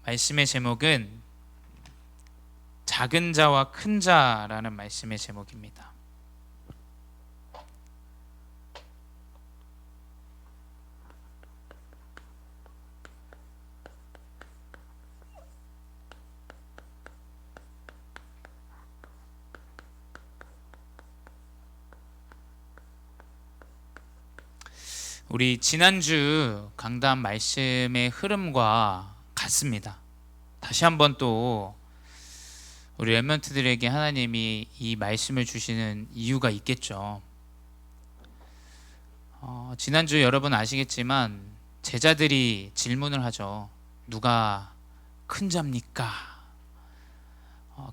말씀의 제목은 작은 자와 큰 자라는 말씀의 제목입니다. 우리 지난주 강단 말씀의 흐름과 같습니다. 다시 한번 또 우리 렘넌트들에게 하나님이 이 말씀을 주시는 이유가 있겠죠. 지난주 여러분 아시겠지만 제자들이 질문을 하죠. 누가 큰 자입니까?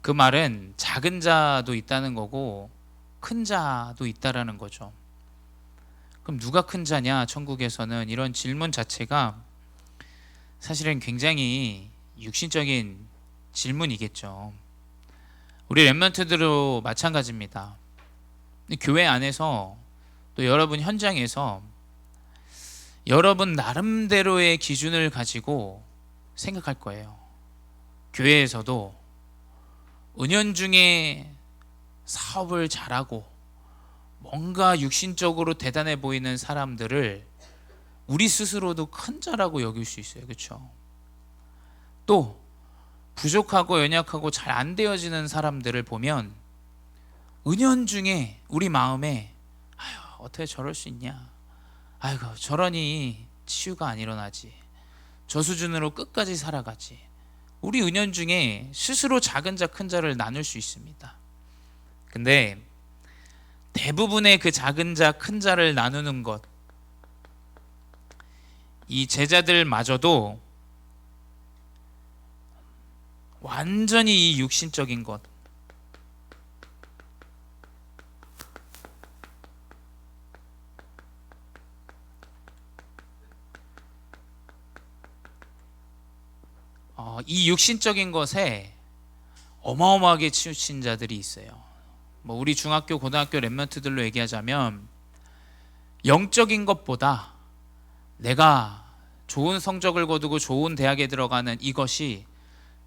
그 말은 작은 자도 있다는 거고 큰 자도 있다라는 거죠. 그럼 누가 큰 자냐? 천국에서는 이런 질문 자체가 사실은 굉장히 육신적인 질문이겠죠. 우리 렘넌트들도 마찬가지입니다. 교회 안에서 또 여러분 현장에서 여러분 나름대로의 기준을 가지고 생각할 거예요. 교회에서도 은연중에 사업을 잘하고 뭔가 육신적으로 대단해 보이는 사람들을 우리 스스로도 큰 자라고 여길 수 있어요. 그렇죠? 또 부족하고 연약하고 잘 안 되어지는 사람들을 보면 은연중에 우리 마음에 아유 어떻게 저럴 수 있냐, 아이고 저러니 치유가 안 일어나지, 저 수준으로 끝까지 살아가지. 우리 은연중에 스스로 작은 자 큰 자를 나눌 수 있습니다. 근데 대부분의 그 작은 자 큰 자를 나누는 것, 이 제자들마저도 완전히 이 육신적인 것, 이 육신적인 것에 어마어마하게 치우친 자들이 있어요. 우리 중학교 고등학교 렘넌트들로 얘기하자면 영적인 것보다 내가 좋은 성적을 거두고 좋은 대학에 들어가는 이것이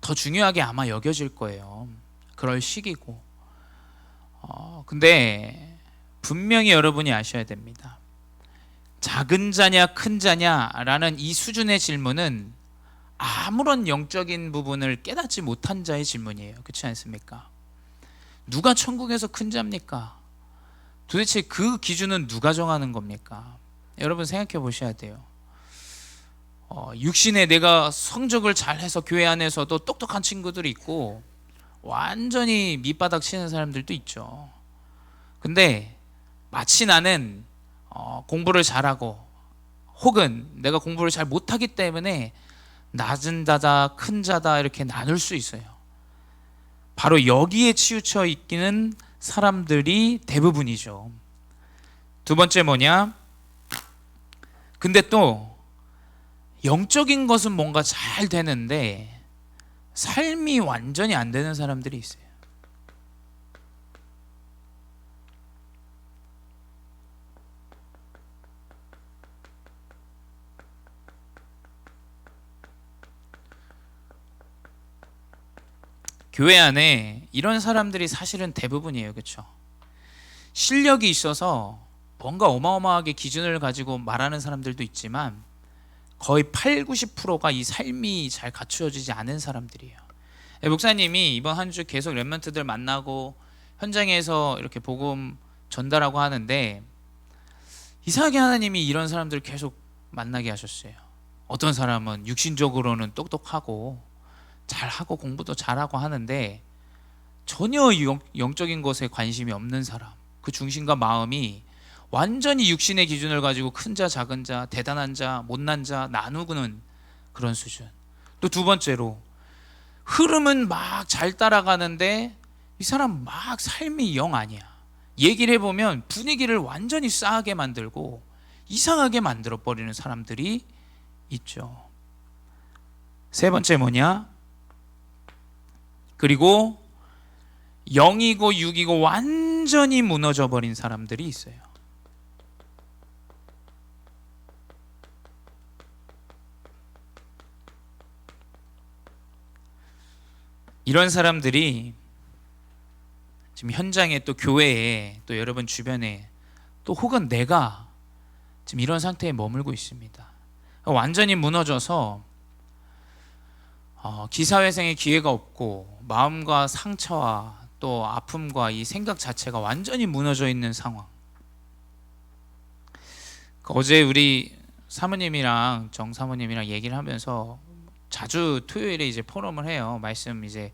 더 중요하게 아마 여겨질 거예요. 그럴 시기고. 근데 분명히 여러분이 아셔야 됩니다. 작은 자냐 큰 자냐라는 이 수준의 질문은 아무런 영적인 부분을 깨닫지 못한 자의 질문이에요. 그렇지 않습니까? 누가 천국에서 큰 자입니까? 도대체 그 기준은 누가 정하는 겁니까? 여러분 생각해 보셔야 돼요. 육신에 내가 성적을 잘해서 교회 안에서도 똑똑한 친구들이 있고 완전히 밑바닥 치는 사람들도 있죠. 근데 마치 나는 공부를 잘하고 혹은 내가 공부를 잘 못하기 때문에 낮은 자다 큰 자다 이렇게 나눌 수 있어요. 바로 여기에 치우쳐 있기는 사람들이 대부분이죠. 두 번째 뭐냐? 근데 또 영적인 것은 뭔가 잘 되는데 삶이 완전히 안 되는 사람들이 있어요. 교회 안에 이런 사람들이 사실은 대부분이에요. 그렇죠? 실력이 있어서 뭔가 어마어마하게 기준을 가지고 말하는 사람들도 있지만 거의 8, 90%가 이 삶이 잘 갖추어지지 않은 사람들이에요. 목사님이 이번 한 주 계속 렘넌트들 만나고 현장에서 이렇게 복음 전달하고 하는데 이상하게 하나님이 이런 사람들을 계속 만나게 하셨어요. 어떤 사람은 육신적으로는 똑똑하고 잘하고 공부도 잘하고 하는데 전혀 영적인 것에 관심이 없는 사람, 그 중심과 마음이 완전히 육신의 기준을 가지고 큰 자, 작은 자, 대단한 자, 못난 자 나누는 그런 수준. 또 두 번째로 흐름은 막 잘 따라가는데 이 사람 막 삶이 영 아니야. 얘기를 해보면 분위기를 완전히 싸하게 만들고 이상하게 만들어버리는 사람들이 있죠. 세 번째 뭐냐? 그리고 영이고 육이고 완전히 무너져 버린 사람들이 있어요. 이런 사람들이 지금 현장에 또 교회에 또 여러분 주변에 또 혹은 내가 지금 이런 상태에 머물고 있습니다. 완전히 무너져서 기사회생의 기회가 없고 마음과 상처와 또 아픔과 이 생각 자체가 완전히 무너져 있는 상황. 어제 우리 사모님이랑 정 사모님이랑 얘기를 하면서 자주 토요일에 이제 포럼을 해요. 말씀 이제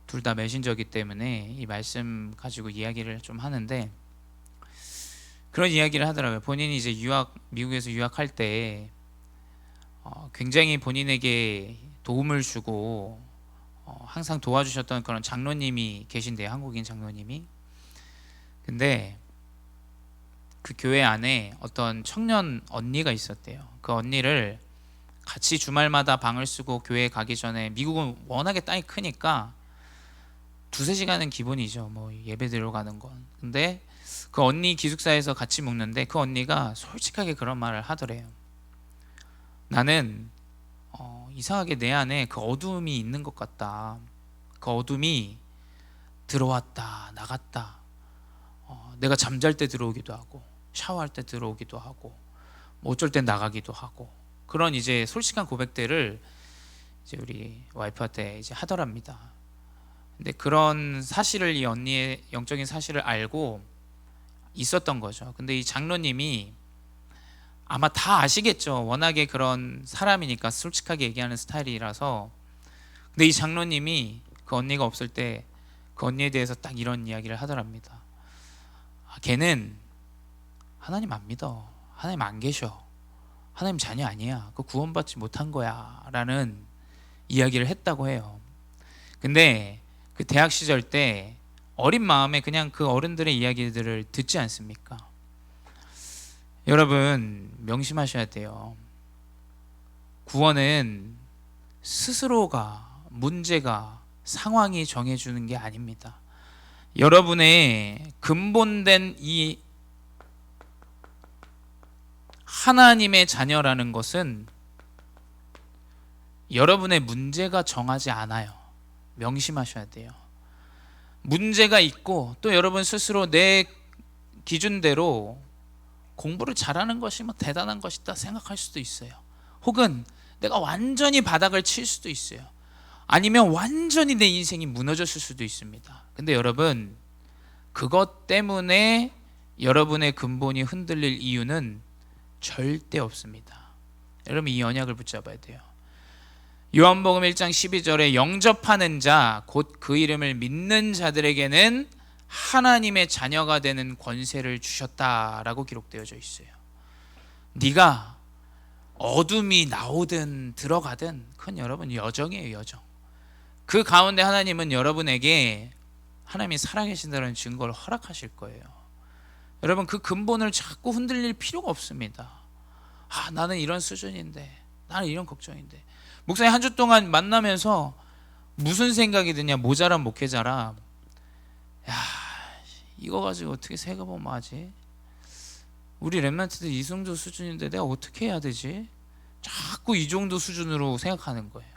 둘 다 메신저기 때문에 이 말씀 가지고 이야기를 좀 하는데 그런 이야기를 하더라고요. 본인이 이제 미국에서 유학할 때 굉장히 본인에게 도움을 주고 항상 도와주셨던 그런 장로님이 계신데요. 한국인 장로님이. 근데 그 교회 안에 어떤 청년 언니가 있었대요. 그 언니를 같이 주말마다 방을 쓰고 교회 가기 전에, 미국은 워낙에 땅이 크니까 두세 시간은 기본이죠. 뭐 예배 드리러 가는 건. 근데 그 언니 기숙사에서 같이 묵는데 그 언니가 솔직하게 그런 말을 하더래요. 나는 이상하게 내 안에 그 어둠이 있는 것 같다. 그 어둠이 들어왔다 나갔다. 내가 잠잘 때 들어오기도 하고 샤워할 때 들어오기도 하고 뭐 어쩔 땐 나가기도 하고, 그런 이제 솔직한 고백들을 이제 우리 와이프한테 이제 하더랍니다. 근데 그런 사실을, 이 언니의 영적인 사실을 알고 있었던 거죠. 근데 이 장로님이 아마 다 아시겠죠. 워낙에 그런 사람이니까, 솔직하게 얘기하는 스타일이라서. 근데 이 장로님이 그 언니가 없을 때 그 언니에 대해서 딱 이런 이야기를 하더랍니다. 걔는 하나님 안 믿어. 하나님 안 계셔. 하나님 자녀 아니야. 그 구원받지 못한 거야 라는 이야기를 했다고 해요. 근데 그 대학 시절 때 어린 마음에 그냥 그 어른들의 이야기들을 듣지 않습니까? 여러분 명심하셔야 돼요. 구원은 스스로가, 문제가, 상황이 정해주는 게 아닙니다. 여러분의 근본된 이 하나님의 자녀라는 것은 여러분의 문제가 정하지 않아요. 명심하셔야 돼요. 문제가 있고 또 여러분 스스로 내 기준대로 공부를 잘하는 것이 뭐 대단한 것이다 생각할 수도 있어요. 혹은 내가 완전히 바닥을 칠 수도 있어요. 아니면 완전히 내 인생이 무너졌을 수도 있습니다. 근데 여러분, 그것 때문에 여러분의 근본이 흔들릴 이유는 절대 없습니다. 여러분 이 언약을 붙잡아야 돼요. 요한복음 1장 12절에 영접하는 자, 곧 그 이름을 믿는 자들에게는 하나님의 자녀가 되는 권세를 주셨다라고 기록되어져 있어요. 네가 어둠이 나오든 들어가든 그건 여러분 여정이에요. 여정. 그 가운데 하나님은 여러분에게 하나님이 살아계신다는 증거를 허락하실 거예요. 여러분 그 근본을 자꾸 흔들릴 필요가 없습니다. 나는 이런 수준인데, 나는 이런 걱정인데. 목사님 한 주 동안 만나면서 무슨 생각이 드냐? 모자란 목회자라, 이거 가지고 어떻게 세금업하지? 우리 랩런트들 이 정도 수준인데 내가 어떻게 해야 되지? 자꾸 이 정도 수준으로 생각하는 거예요.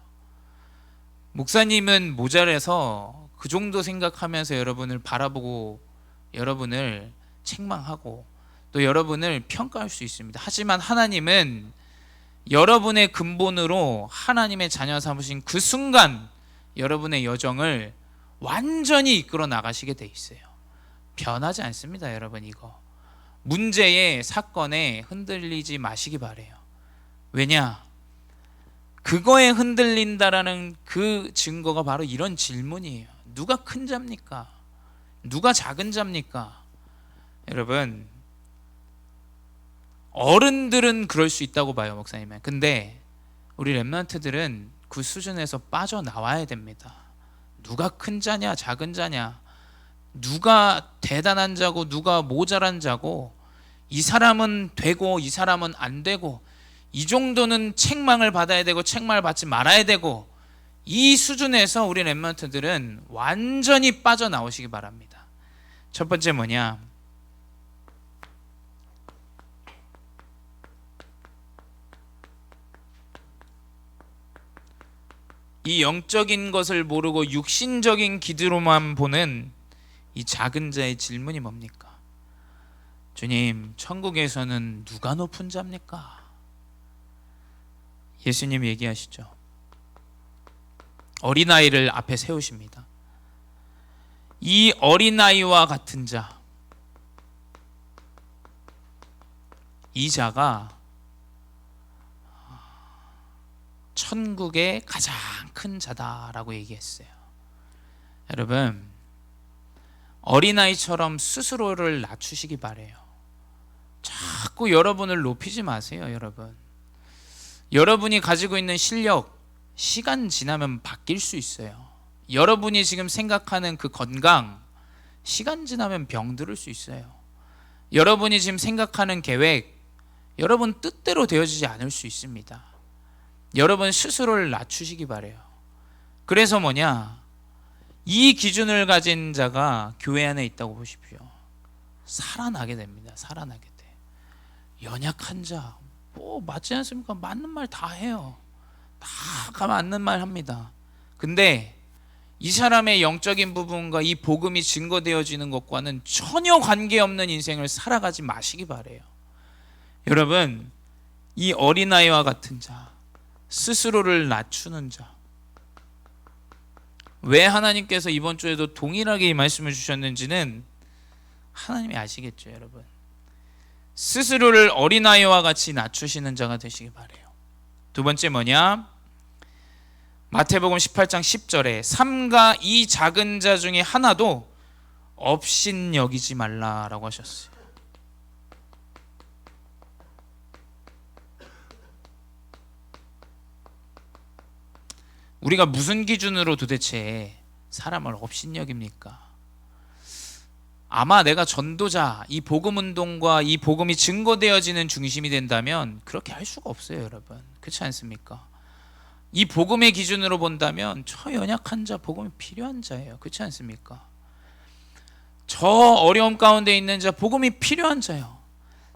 목사님은 모자라서 그 정도 생각하면서 여러분을 바라보고 여러분을 책망하고 또 여러분을 평가할 수 있습니다. 하지만 하나님은 여러분의 근본으로 하나님의 자녀 삼으신 그 순간 여러분의 여정을 완전히 이끌어 나가시게 돼 있어요. 변하지 않습니다. 여러분 이거 문제의 사건에 흔들리지 마시기 바래요. 왜냐? 그거에 흔들린다라는 그 증거가 바로 이런 질문이에요. 누가 큰 자입니까? 누가 작은 자입니까? 여러분 어른들은 그럴 수 있다고 봐요, 목사님은. 근데 우리 랩런트들은 그 수준에서 빠져나와야 됩니다. 누가 큰 자냐 작은 자냐, 누가 대단한 자고 누가 모자란 자고, 이 사람은 되고 이 사람은 안 되고, 이 정도는 책망을 받아야 되고 책망을 받지 말아야 되고, 이 수준에서 우리 랩런트들은 완전히 빠져나오시기 바랍니다. 첫 번째 뭐냐? 이 영적인 것을 모르고 육신적인 기드로만 보는 이 작은 자의 질문이 뭡니까? 주님, 천국에서는 누가 높은 자입니까? 예수님 얘기하시죠. 어린아이를 앞에 세우십니다. 이 어린아이와 같은 자, 이 자가 천국의 가장 큰 자다라고 얘기했어요. 여러분, 어린아이처럼 스스로를 낮추시기 바래요. 자꾸 여러분을 높이지 마세요. 여러분이 가지고 있는 실력, 시간 지나면 바뀔 수 있어요. 여러분이 지금 생각하는 그 건강, 시간 지나면 병들을 수 있어요. 여러분이 지금 생각하는 계획, 여러분 뜻대로 되어지지 않을 수 있습니다. 여러분 스스로를 낮추시기 바래요. 그래서 이 기준을 가진 자가 교회 안에 있다고 보십시오. 살아나게 됩니다. 살아나게 돼. 연약한 자, 맞지 않습니까? 맞는 말 다 해요. 다 맞는 말 합니다. 근데 이 사람의 영적인 부분과 이 복음이 증거되어지는 것과는 전혀 관계없는 인생을 살아가지 마시기 바래요. 여러분, 이 어린아이와 같은 자, 스스로를 낮추는 자, 왜 하나님께서 이번 주에도 동일하게 이 말씀을 주셨는지는 하나님이 아시겠죠. 여러분, 스스로를 어린아이와 같이 낮추시는 자가 되시기 바래요. 두 번째 마태복음 18장 10절에 삼가 이 작은 자 중에 하나도 업신여기지 말라라고 하셨어요. 우리가 무슨 기준으로 도대체 사람을 업신여깁니까? 아마 내가 전도자, 이 복음운동과 이 복음이 증거되어지는 중심이 된다면 그렇게 할 수가 없어요. 여러분, 그렇지 않습니까? 이 복음의 기준으로 본다면 저 연약한 자, 복음이 필요한 자예요. 그렇지 않습니까? 저 어려움 가운데 있는 자, 복음이 필요한 자예요.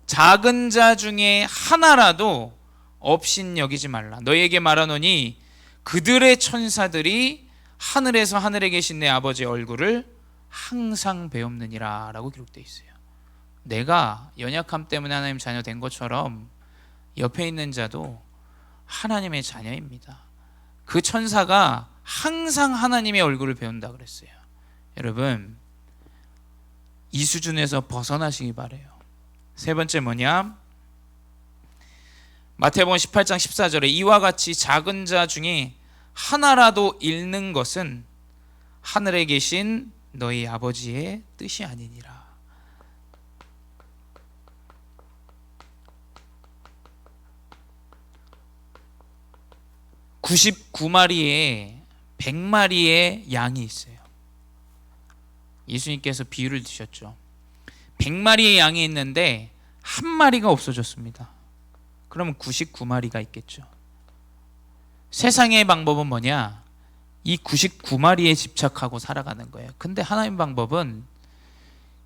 작은 자 중에 하나라도 업신여기지 말라. 너희에게 말하노니 그들의 천사들이 하늘에서 하늘에 계신 내 아버지의 얼굴을 항상 배웁느니라 라고 기록되어 있어요. 내가 연약함 때문에 하나님 자녀 된 것처럼 옆에 있는 자도 하나님의 자녀입니다. 그 천사가 항상 하나님의 얼굴을 배운다 그랬어요. 여러분, 이 수준에서 벗어나시기 바래요. 세 번째 마태복음 18장 14절에 이와 같이 작은 자 중에 하나라도 잃는 것은 하늘에 계신 너희 아버지의 뜻이 아니니라. (99마리에) (100마리의) 양이 있어요. 예수님께서 비유를 드셨죠. 100마리의 양이 있는데 한 마리가 없어졌습니다. 그러면 99마리가 있겠죠. 세상의 방법은 이 99마리에 집착하고 살아가는 거예요. 근데 하나님 방법은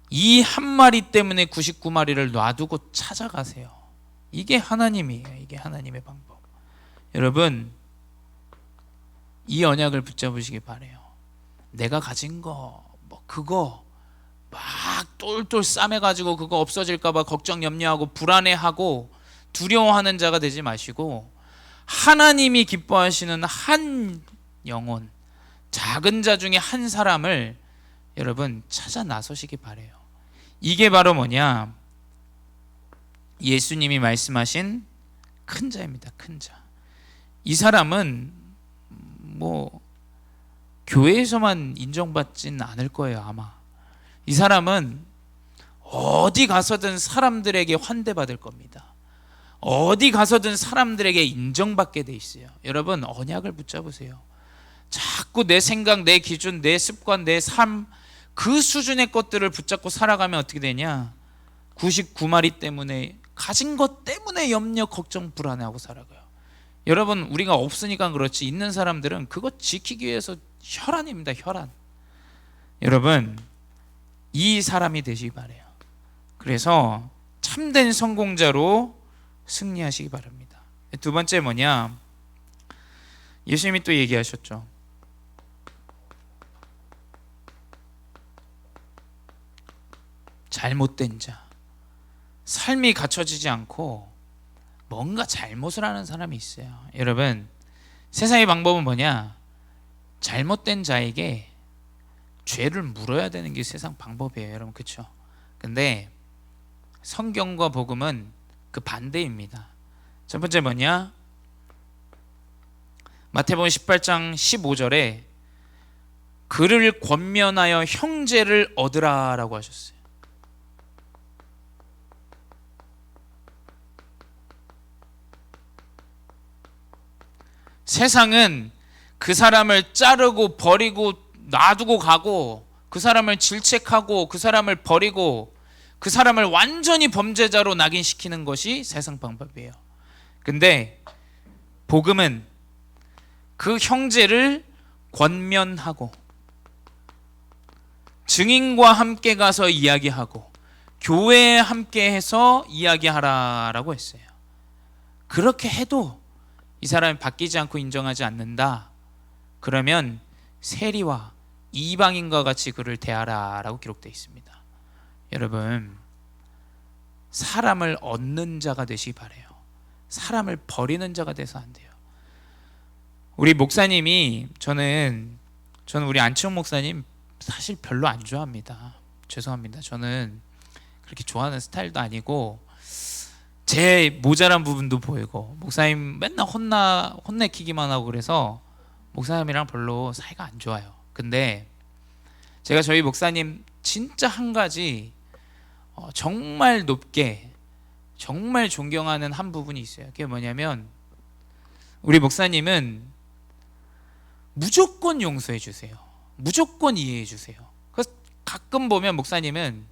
이 한 마리 때문에 99마리를 놔두고 찾아가세요. 이게 하나님이에요. 이게 하나님의 방법. 여러분, 이 언약을 붙잡으시기 바래요. 내가 가진 거, 그거 막 똘똘 싸매가지고 그거 없어질까봐 걱정 염려하고 불안해하고 두려워하는 자가 되지 마시고 하나님이 기뻐하시는 한 영혼, 작은 자 중에 한 사람을 여러분 찾아 나서시기 바래요. 이게 바로 예수님이 말씀하신 큰 자입니다. 큰 자. 이 사람은 교회에서만 인정받진 않을 거예요. 아마 이 사람은 어디 가서든 사람들에게 환대받을 겁니다. 어디 가서든 사람들에게 인정받게 돼 있어요. 여러분, 언약을 붙잡으세요. 자꾸 내 생각, 내 기준, 내 습관, 내 삶, 그 수준의 것들을 붙잡고 살아가면 어떻게 되냐? 99마리 때문에, 가진 것 때문에 염려, 걱정, 불안해하고 살아가요. 여러분, 우리가 없으니까 그렇지 있는 사람들은 그거 지키기 위해서 혈안입니다. 혈안. 여러분, 이 사람이 되시기 바래요. 그래서 참된 성공자로 승리하시기 바랍니다. 두 번째 예수님이 또 얘기하셨죠. 잘못된 자, 삶이 갖춰지지 않고 뭔가 잘못을 하는 사람이 있어요. 여러분, 세상의 방법은 뭐냐? 잘못된 자에게 죄를 물어야 되는 게 세상 방법이에요, 여러분. 그렇죠? 근데 성경과 복음은 그 반대입니다. 첫 번째 뭐냐? 마태복음 18장 15절에 그를 권면하여 형제를 얻으라라고 하셨어요. 세상은 그 사람을 자르고 버리고 놔두고 가고, 그 사람을 질책하고 그 사람을 버리고 그 사람을 완전히 범죄자로 낙인시키는 것이 세상 방법이에요. 근데 복음은 그 형제를 권면하고 증인과 함께 가서 이야기하고 교회에 함께 해서 이야기하라라고 했어요. 그렇게 해도 이 사람이 바뀌지 않고 인정하지 않는다, 그러면 세리와 이방인과 같이 그를 대하라라고 기록되어 있습니다. 여러분, 사람을 얻는 자가 되시기 바라요. 사람을 버리는 자가 돼서 안 돼요. 우리 목사님이, 저는 우리 안치홍 목사님 사실 별로 안 좋아합니다. 죄송합니다. 저는 그렇게 좋아하는 스타일도 아니고 제 모자란 부분도 보이고, 목사님 맨날 혼내키기만 하고, 그래서 목사님이랑 별로 사이가 안 좋아요. 근데 제가 저희 목사님 진짜 한 가지 정말 높게 정말 존경하는 한 부분이 있어요. 그게 뭐냐면, 우리 목사님은 무조건 용서해 주세요. 무조건 이해해 주세요. 그래서 가끔 보면 목사님은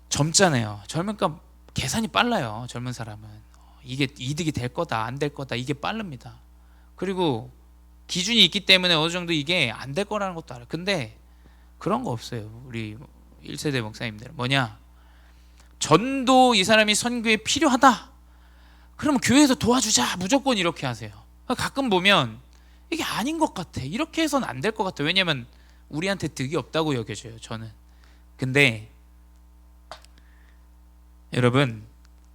젊잖아요. 젊으니까 계산이 빨라요. 젊은 사람은 이게 이득이 될 거다 안 될 거다, 이게 빠릅니다. 그리고 기준이 있기 때문에 어느 정도 이게 안 될 거라는 것도 알아요. 근데 그런 거 없어요. 우리 1세대 목사님들은 뭐냐, 전도 이 사람이 선교에 필요하다, 그러면 교회에서 도와주자, 무조건 이렇게 하세요. 가끔 보면 이게 아닌 것 같아, 이렇게 해서는 안 될 것 같아. 왜냐면 우리한테 득이 없다고 여겨져요, 저는. 근데 여러분,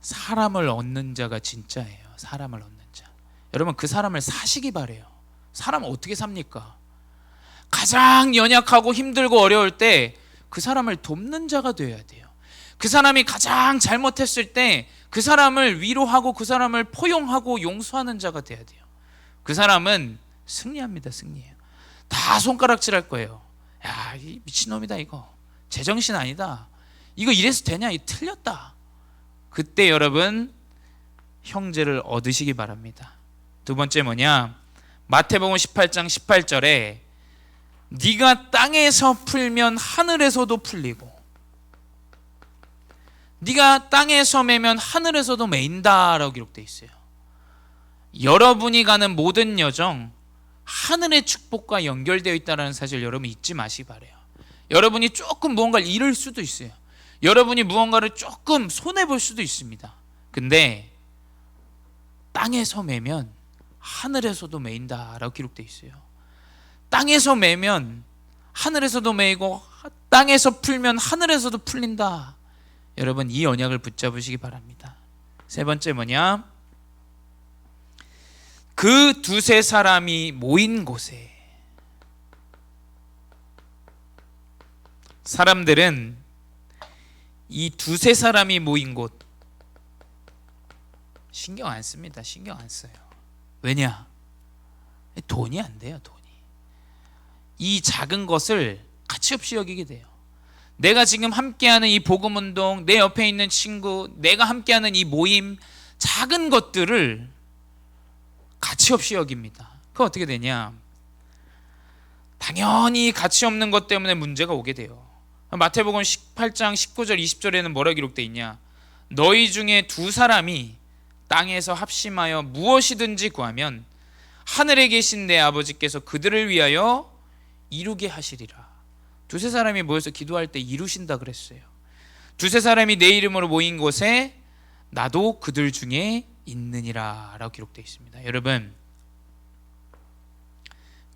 사람을 얻는 자가 진짜예요. 사람을 얻는 자. 여러분, 그 사람을 사시기 바래요. 사람 어떻게 삽니까? 가장 연약하고 힘들고 어려울 때 그 사람을 돕는 자가 되어야 돼요. 그 사람이 가장 잘못했을 때 그 사람을 위로하고 그 사람을 포용하고 용서하는 자가 돼야 돼요. 그 사람은 승리합니다. 승리해요. 다 손가락질할 거예요. 야, 이 미친놈이다, 이거 제정신 아니다, 이거 이래서 되냐, 이 틀렸다. 그때 여러분, 형제를 얻으시기 바랍니다. 두 번째 뭐냐, 마태복음 18장 18절에 네가 땅에서 풀면 하늘에서도 풀리고 네가 땅에서 매면 하늘에서도 매인다라고 기록되어 있어요. 여러분이 가는 모든 여정, 하늘의 축복과 연결되어 있다는 사실 여러분 잊지 마시기 바라요. 여러분이 조금 무언가를 잃을 수도 있어요. 여러분이 무언가를 조금 손해볼 수도 있습니다. 근데 땅에서 매면 하늘에서도 매인다라고 기록되어 있어요. 땅에서 매면 하늘에서도 매이고 땅에서 풀면 하늘에서도 풀린다. 여러분, 이 언약을 붙잡으시기 바랍니다. 세 번째 뭐냐, 그 두세 사람이 모인 곳에, 사람들은 이 두세 사람이 모인 곳 신경 안 씁니다. 신경 안 써요. 왜냐? 돈이 안 돼요. 돈이. 이 작은 것을 가치 없이 여기게 돼요. 내가 지금 함께하는 이 복음운동, 내 옆에 있는 친구, 내가 함께하는 이 모임, 작은 것들을 가치 없이 여깁니다. 그거 어떻게 되냐, 당연히 가치 없는 것 때문에 문제가 오게 돼요. 마태복음 18장 19절 20절에는 뭐라 기록되어 있냐, 너희 중에 두 사람이 땅에서 합심하여 무엇이든지 구하면 하늘에 계신 내 아버지께서 그들을 위하여 이루게 하시리라. 두세 사람이 모여서 기도할 때 이루신다 그랬어요. 두세 사람이 내 이름으로 모인 곳에 나도 그들 중에 있느니라 라고 기록되어 있습니다. 여러분,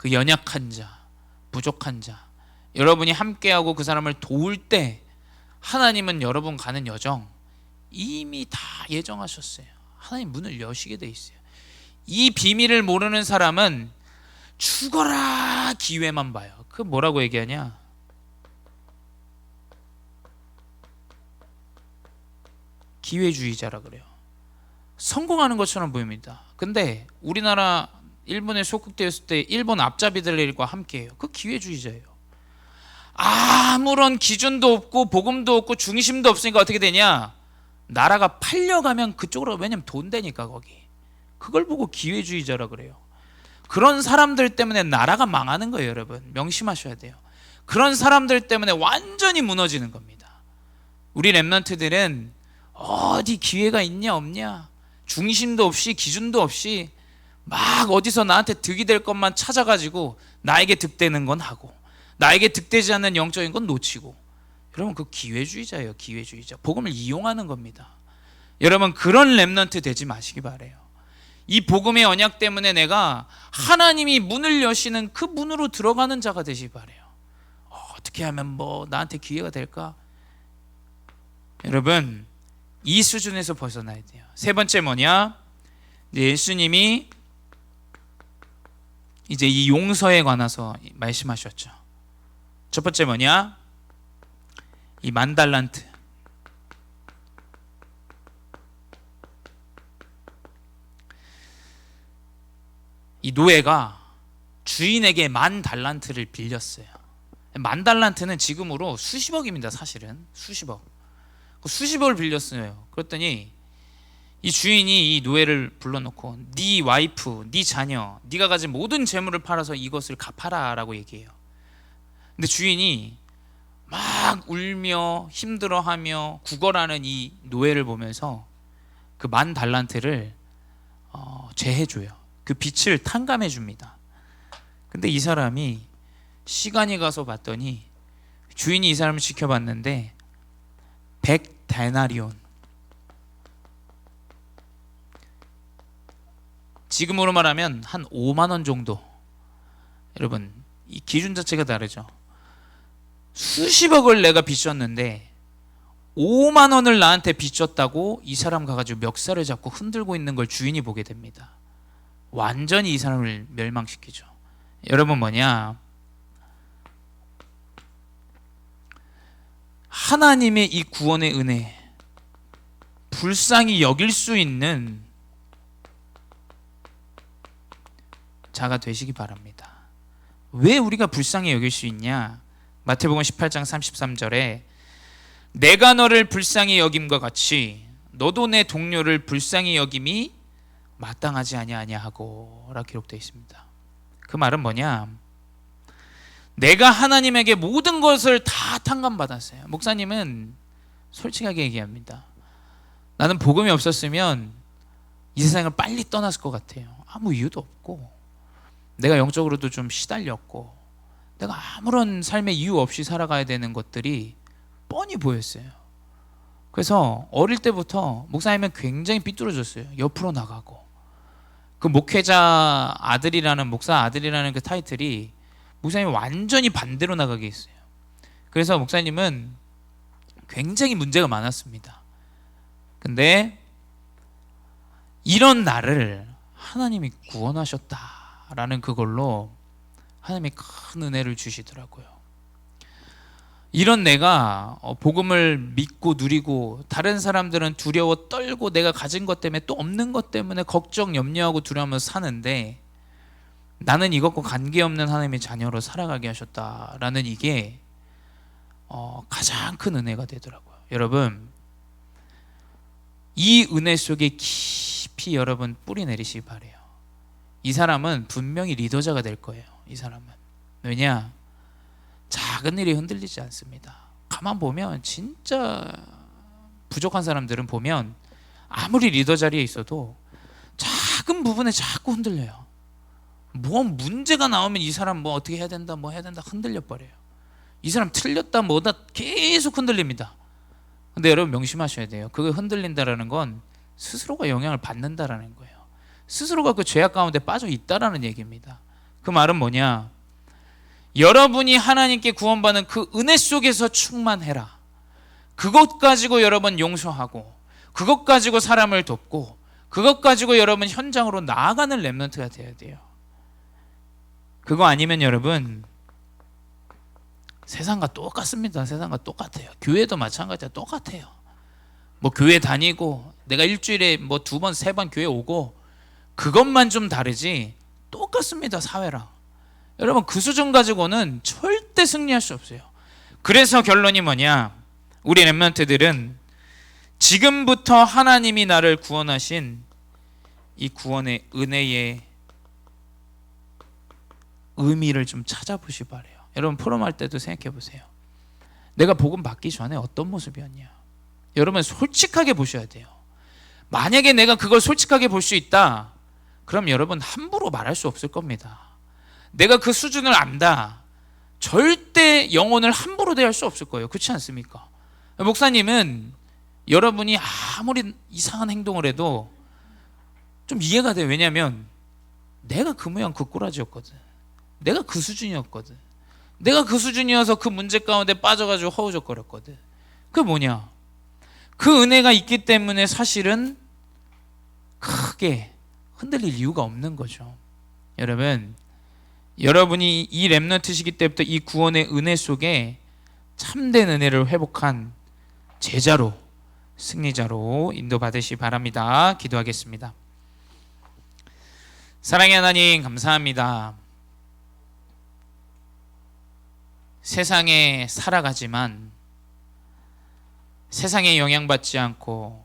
그 연약한 자, 부족한 자, 여러분이 함께하고 그 사람을 도울 때 하나님은 여러분 가는 여정 이미 다 예정하셨어요. 하나님 문을 여시게 돼 있어요. 이 비밀을 모르는 사람은 죽어라 기회만 봐요. 그 뭐라고 얘기하냐? 기회주의자라 그래요. 성공하는 것처럼 보입니다. 근데 우리나라 일본에 속국되었을 때 일본 앞잡이들과 함께해요. 그 기회주의자예요. 아무런 기준도 없고 복음도 없고 중심도 없으니까 어떻게 되냐? 나라가 팔려가면 그쪽으로, 왜냐면 돈 되니까 거기. 그걸 보고 기회주의자라 그래요. 그런 사람들 때문에 나라가 망하는 거예요. 여러분 명심하셔야 돼요. 그런 사람들 때문에 완전히 무너지는 겁니다. 우리 렘넌트들은 어디 기회가 있냐 없냐, 중심도 없이 기준도 없이 막 어디서 나한테 득이 될 것만 찾아가지고 나에게 득되는 건 하고 나에게 득되지 않는 영적인 건 놓치고, 여러분 그 기회주의자예요. 기회주의자. 복음을 이용하는 겁니다. 여러분 그런 렘넌트 되지 마시기 바래요. 이 복음의 언약 때문에 내가 하나님이 문을 여시는 그 문으로 들어가는 자가 되시기 바래요. 어떻게 하면 뭐 나한테 기회가 될까? 여러분 이 수준에서 벗어나야 돼요. 세 번째 뭐냐? 예수님이 이제 이 용서에 관해서 말씀하셨죠. 첫 번째 뭐냐? 이 10,000달란트. 이 노예가 주인에게 10,000달란트를 빌렸어요. 10,000달란트는 지금으로 수십억입니다. 사실은 수십억. 수십억을 빌렸어요. 그랬더니 이 주인이 이 노예를 불러놓고 네 와이프, 네 자녀, 네가 가진 모든 재물을 팔아서 이것을 갚아라 라고 얘기해요. 근데 주인이 막 울며 힘들어하며 구걸하는 이 노예를 보면서 그 10,000달란트를 제해줘요. 그 빚을 탕감해 줍니다. 근데 이 사람이 시간이 가서 봤더니 주인이 이 사람을 지켜봤는데 100데나리온, 지금으로 말하면 한 5만 원 정도. 여러분 이 기준 자체가 다르죠. 수십억을 내가 빚졌는데 5만 원을 나한테 빚졌다고 이 사람 가가지고 멱살을 잡고 흔들고 있는 걸 주인이 보게 됩니다. 완전히 이 사람을 멸망시키죠. 여러분 뭐냐? 하나님의 이 구원의 은혜, 불쌍히 여길 수 있는 자가 되시기 바랍니다. 왜 우리가 불쌍히 여길 수 있냐? 마태복음 18장 33절에 내가 너를 불쌍히 여김과 같이 너도 내 동료를 불쌍히 여김이 마땅하지 아니하냐 하고 라 기록되어 있습니다. 그 말은 뭐냐? 내가 하나님에게 모든 것을 다 탕감받았어요. 목사님은 솔직하게 얘기합니다. 나는 복음이 없었으면 이 세상을 빨리 떠났을 것 같아요. 아무 이유도 없고 내가 영적으로도 좀 시달렸고 내가 아무런 삶의 이유 없이 살아가야 되는 것들이 뻔히 보였어요. 그래서 어릴 때부터 목사님은 굉장히 삐뚤어졌어요. 옆으로 나가고 그 목회자 아들이라는, 목사 아들이라는 그 타이틀이 목사님이 완전히 반대로 나가게 했어요. 그래서 목사님은 굉장히 문제가 많았습니다. 근데 이런 나를 하나님이 구원하셨다라는 그걸로 하나님이 큰 은혜를 주시더라고요. 이런 내가 복음을 믿고 누리고 다른 사람들은 두려워 떨고 내가 가진 것 때문에 또 없는 것 때문에 걱정 염려하고 두려워하면서 사는데 나는 이것과 관계없는 하나님의 자녀로 살아가게 하셨다라는 이게 가장 큰 은혜가 되더라고요. 여러분 이 은혜 속에 깊이 여러분 뿌리 내리시기 바래요. 이 사람은 분명히 리더자가 될 거예요. 이 사람은. 왜냐? 작은 일이 흔들리지 않습니다. 가만 보면 진짜 부족한 사람들은 보면 아무리 리더 자리에 있어도 작은 부분에 자꾸 흔들려요. 뭐 문제가 나오면 이 사람 뭐 어떻게 해야 된다 뭐 해야 된다 흔들려 버려요. 이 사람 틀렸다 뭐다 계속 흔들립니다. 근데 여러분 명심하셔야 돼요. 그거 흔들린다라는 건 스스로가 영향을 받는다라는 거예요. 스스로가 그 죄악 가운데 빠져 있다라는 얘기입니다. 그 말은 뭐냐? 여러분이 하나님께 구원받은 그 은혜 속에서 충만해라. 그것 가지고 여러분 용서하고, 그것 가지고 사람을 돕고, 그것 가지고 여러분 현장으로 나아가는 렘넌트가 되어야 돼요. 그거 아니면 여러분 세상과 똑같습니다. 세상과 똑같아요. 교회도 마찬가지야. 똑같아요. 뭐 교회 다니고 내가 일주일에 뭐 2번, 3번 교회 오고 그것만 좀 다르지 똑같습니다. 사회랑. 여러분 그 수준 가지고는 절대 승리할 수 없어요. 그래서 결론이 뭐냐? 우리 렘넌트들은 지금부터 하나님이 나를 구원하신 이 구원의 은혜의 의미를 좀 찾아보시 바래요. 여러분 포럼할 때도 생각해 보세요. 내가 복음 받기 전에 어떤 모습이었냐? 여러분 솔직하게 보셔야 돼요. 만약에 내가 그걸 솔직하게 볼 수 있다, 그럼 여러분 함부로 말할 수 없을 겁니다. 내가 그 수준을 안다, 절대 영혼을 함부로 대할 수 없을 거예요. 그렇지 않습니까? 목사님은 여러분이 아무리 이상한 행동을 해도 좀 이해가 돼요. 왜냐하면 내가 그 모양 그 꼬라지였거든. 내가 그 수준이었거든. 내가 그 수준이어서 그 문제 가운데 빠져가지고 허우적거렸거든. 그게 뭐냐? 그 은혜가 있기 때문에 사실은 크게 흔들릴 이유가 없는 거죠. 여러분, 여러분이 이 렘넌트시기 때부터 이 구원의 은혜 속에 참된 은혜를 회복한 제자로, 승리자로 인도받으시 바랍니다. 기도하겠습니다. 사랑의 하나님 감사합니다. 세상에 살아가지만 세상에 영향받지 않고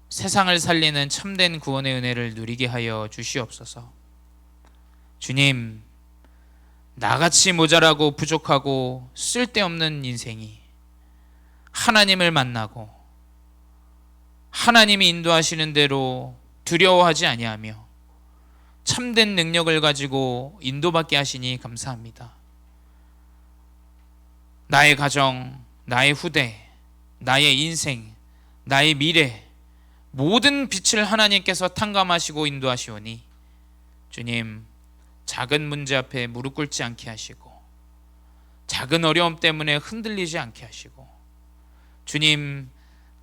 세상을 살리는 참된 구원의 은혜를 누리게 하여 주시옵소서. 주님, 나같이 모자라고 부족하고 쓸데없는 인생이 하나님을 만나고 하나님이 인도하시는 대로 두려워하지 아니하며 참된 능력을 가지고 인도받게 하시니 감사합니다. 나의 가정, 나의 후대, 나의 인생, 나의 미래, 모든 빛을 하나님께서 탕감하시고 인도하시오니 주님, 작은 문제 앞에 무릎 꿇지 않게 하시고 작은 어려움 때문에 흔들리지 않게 하시고 주님,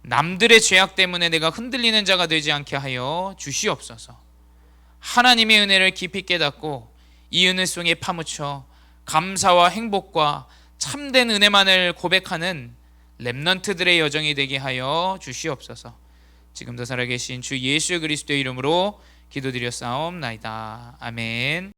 남들의 죄악 때문에 내가 흔들리는 자가 되지 않게 하여 주시옵소서. 하나님의 은혜를 깊이 깨닫고 이 은혜 속에 파묻혀 감사와 행복과 참된 은혜만을 고백하는 렘넌트들의 여정이 되게 하여 주시옵소서. 지금도 살아계신 주 예수 그리스도의 이름으로 기도드렸사옵나이다. 아멘.